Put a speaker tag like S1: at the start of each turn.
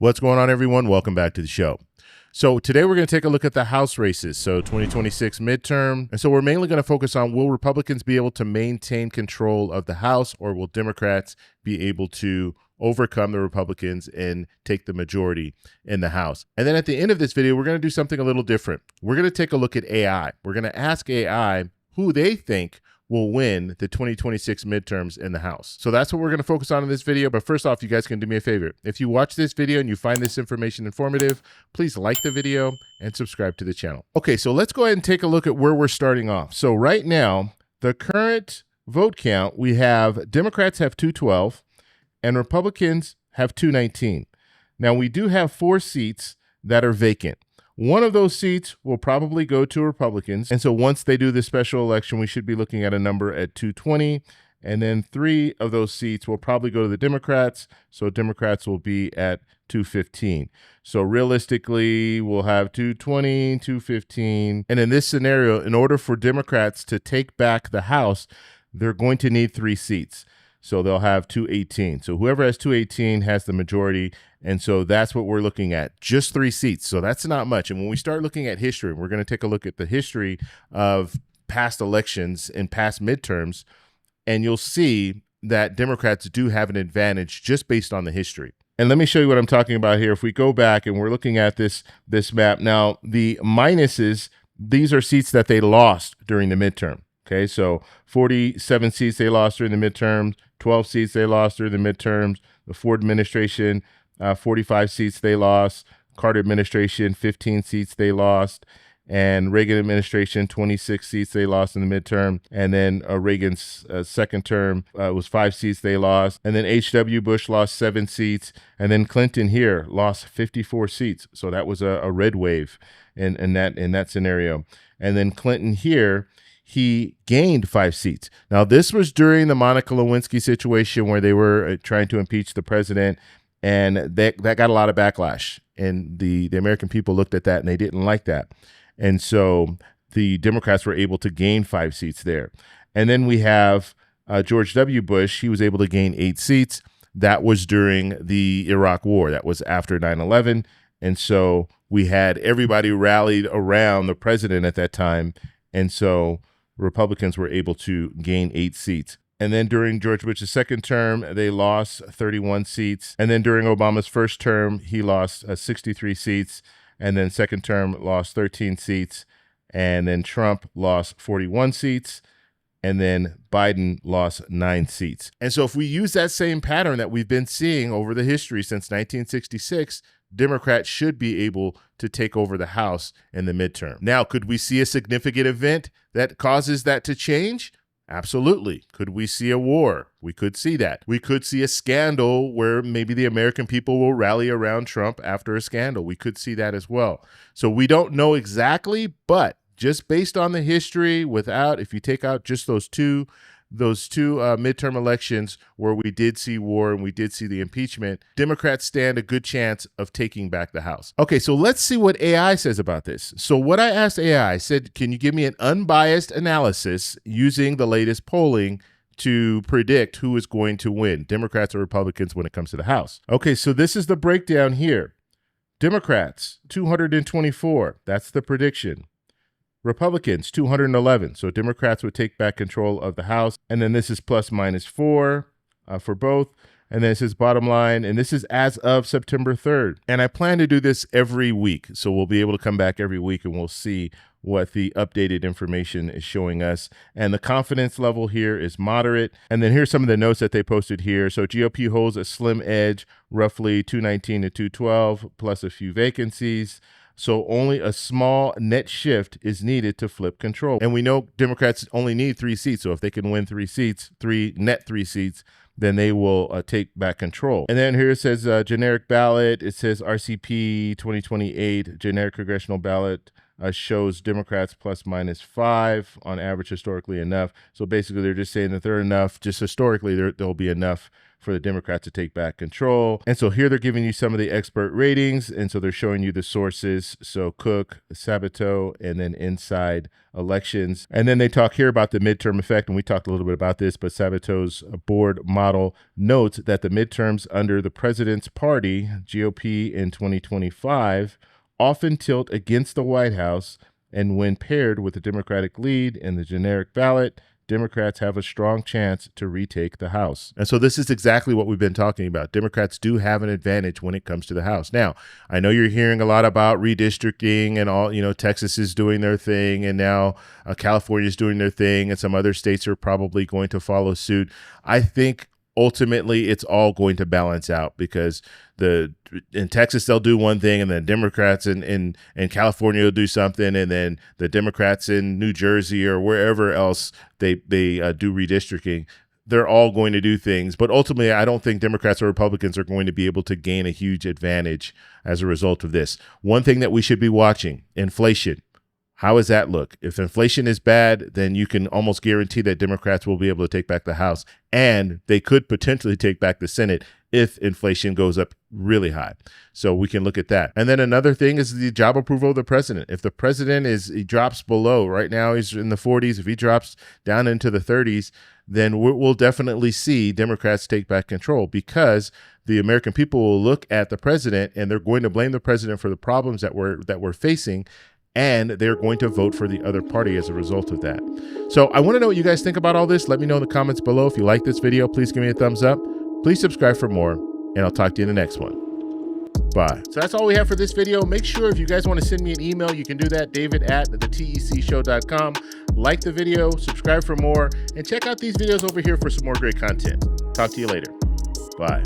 S1: What's going on, everyone? Welcome back to the show. So today we're going to take a look at the House races, so 2026 midterm. And so we're mainly going to focus on, will Republicans be able to maintain control of the House, or will Democrats be able to overcome the Republicans and take the majority in the House? And then at the end of this video, we're going to do something a little different. We're going to take a look at AI. We're going to ask AI who they think will win the 2026 midterms in the House. So that's what we're going to focus on in this video. But first off, you guys can do me a favor. If you watch this video and you find this information informative, please like the video and subscribe to the channel. Okay, so let's go ahead and take a look at where we're starting off. So right now, the current vote count, we have Democrats have 212 and Republicans have 219. Now we do have 4 seats that are vacant. One of those seats will probably go to Republicans. And so once they do the special election, we should be looking at a number at 220. And then 3 of those seats will probably go to the Democrats. So Democrats will be at 215. So realistically, we'll have 220, 215. And in this scenario, in order for Democrats to take back the House, they're going to need 3 seats. So they'll have 218. So whoever has 218 has the majority. And so that's what we're looking at, just 3 seats. So that's not much. And when we start looking at history, we're going to take a look at the history of past elections and past midterms, and you'll see that Democrats do have an advantage just based on the history. And let me show you what I'm talking about here. If we go back and we're looking at this map, now the minuses, these are seats that they lost during the midterm. Okay, so 47 seats they lost during the midterms, 12 seats they lost during the midterms, the Ford administration, 45 seats they lost, Carter administration, 15 seats they lost, and Reagan administration, 26 seats they lost in the midterm, and then Reagan's second term was 5 seats they lost, and then H.W. Bush lost 7 seats, and then Clinton here lost 54 seats. So that was a red wave in that scenario. And then Clinton here, he gained 5 seats. Now, this was during the Monica Lewinsky situation where they were trying to impeach the president, and that got a lot of backlash. And the American people looked at that, and they didn't like that. And so the Democrats were able to gain 5 seats there. And then we have George W. Bush. He was able to gain 8 seats. That was during the Iraq War. That was after 9/11. And so we had everybody rallied around the president at that time. And so Republicans were able to gain 8 seats. And then during George Bush's second term, they lost 31 seats. And then during Obama's first term, he lost 63 seats. And then second term lost 13 seats. And then Trump lost 41 seats. And then Biden lost 9 seats. And so if we use that same pattern that we've been seeing over the history since 1966, Democrats should be able to take over the House in the midterm. Now, could we see a significant event that causes that to change? Absolutely. Could we see a war? We could see that. We could see a scandal where maybe the American people will rally around Trump after a scandal. We could see that as well. So we don't know exactly, but just based on the history, if you take out just those two midterm elections where we did see war and we did see the impeachment, Democrats stand a good chance of taking back the House. Okay, so let's see what AI says about this. So what I asked AI, I said, can you give me an unbiased analysis using the latest polling to predict who is going to win, Democrats or Republicans, when it comes to the House? Okay, so this is the breakdown here. Democrats, 224. That's the prediction. Republicans, 211. So Democrats would take back control of the House. And then this is plus minus 4 for both. And then this is bottom line. And this is as of September 3rd. And I plan to do this every week. So we'll be able to come back every week and we'll see what the updated information is showing us. And the confidence level here is moderate. And then here's some of the notes that they posted here. So GOP holds a slim edge, roughly 219 to 212, plus a few vacancies. So only a small net shift is needed to flip control. And we know Democrats only need 3 seats. So if they can win 3 seats, 3 seats, then they will take back control. And then here it says generic ballot. It says RCP 2028, generic congressional ballot shows Democrats plus minus 5 on average historically enough. So basically they're just saying that they're enough, just historically there'll be enough for the Democrats to take back control. And so here they're giving you some of the expert ratings. And so they're showing you the sources. So Cook, Sabato, and then Inside Elections. And then they talk here about the midterm effect. And we talked a little bit about this, but Sabato's board model notes that the midterms under the president's party, GOP, in 2025 often tilt against the White House, and when paired with the Democratic lead in the generic ballot, Democrats have a strong chance to retake the House. And so this is exactly what we've been talking about. Democrats do have an advantage when it comes to the House. Now, I know you're hearing a lot about redistricting and all, Texas is doing their thing, and now California is doing their thing, and some other states are probably going to follow suit. I think ultimately it's all going to balance out, because in Texas they'll do one thing, and then Democrats in California will do something, and then the Democrats in New Jersey or wherever else they do redistricting. They're all going to do things, but ultimately I don't think Democrats or Republicans are going to be able to gain a huge advantage as a result of this. One thing that we should be watching: inflation. How does that look? If inflation is bad, then you can almost guarantee that Democrats will be able to take back the House, and they could potentially take back the Senate if inflation goes up really high. So we can look at that. And then another thing is the job approval of the president. If the president he drops below, right now he's in the 40s, if he drops down into the 30s, then we'll definitely see Democrats take back control, because the American people will look at the president and they're going to blame the president for the problems that we're facing, and they're going to vote for the other party as a result of that. So I want to know what you guys think about all this. Let me know in the comments below. If you like this video, please give me a thumbs up. Please subscribe for more, and I'll talk to you in the next one. Bye. So that's all we have for this video. Make sure if you guys want to send me an email, you can do that, david@thetecshow.com. Like the video, subscribe for more, and check out these videos over here for some more great content. Talk to you later. Bye.